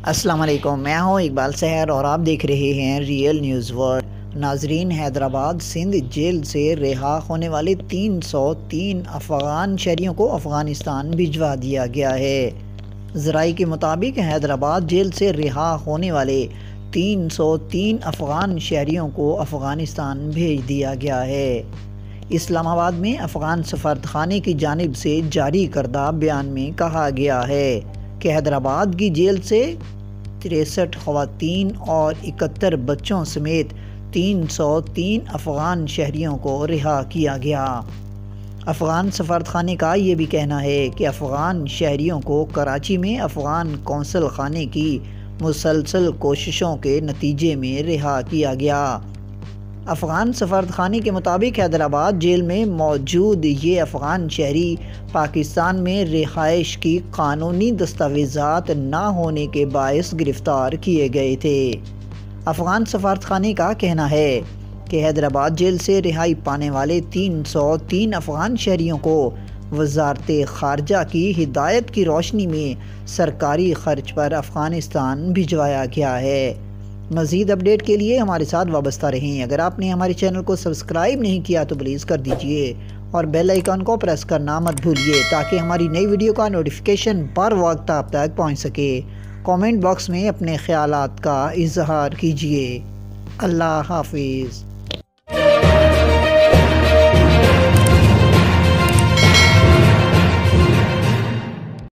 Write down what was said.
السلام علیکم، میں ہوں اقبال سحر اور آپ دیکھ رہے ہیں ریئل نیوز ورلڈ۔ ناظرین، حیدرآباد سندھ جیل سے رہا ہونے والے 303 افغان شہریوں کو افغانستان بھجوا دیا گیا ہے۔ ذرائع کے مطابق حیدرآباد جیل سے رہا ہونے والے 303 افغان شہریوں کو افغانستان بھیج دیا گیا ہے۔ اسلام آباد میں افغان سفارتخانے کی جانب سے جاری کردہ بیان میں کہا گیا ہے کہ حیدرآباد کی جیل سے 63 خواتین اور 71 بچوں سمیت 303 افغان شہریوں کو رہا کیا گیا۔ افغان سفارتخانے کا یہ بھی کہنا ہے کہ افغان شہریوں کو کراچی میں افغان قونصل خانے کی مسلسل کوششوں کے نتیجے میں رہا کیا گیا۔ افغان سفارتخانے کے مطابق حیدرآباد جیل میں موجود یہ افغان شہری پاکستان میں رہائش کی قانونی دستاویزات نہ ہونے کے باعث گرفتار کیے گئے تھے۔ افغان سفارتخانے کا کہنا ہے کہ حیدرآباد جیل سے رہائی پانے والے 303 افغان شہریوں کو وزارت خارجہ کی ہدایت کی روشنی میں سرکاری خرچ پر افغانستان بھجوایا گیا ہے۔ مزید اپڈیٹ کے لیے ہمارے ساتھ وابستہ رہیں۔ اگر آپ نے ہمارے چینل کو سبسکرائب نہیں کیا تو پلیز کر دیجئے اور بیل آئیکن کو پریس کرنا مت بھولیے تاکہ ہماری نئی ویڈیو کا نوٹیفیکیشن بر وقت آپ تک پہنچ سکے۔ کامنٹ باکس میں اپنے خیالات کا اظہار کیجئے۔ اللہ حافظ۔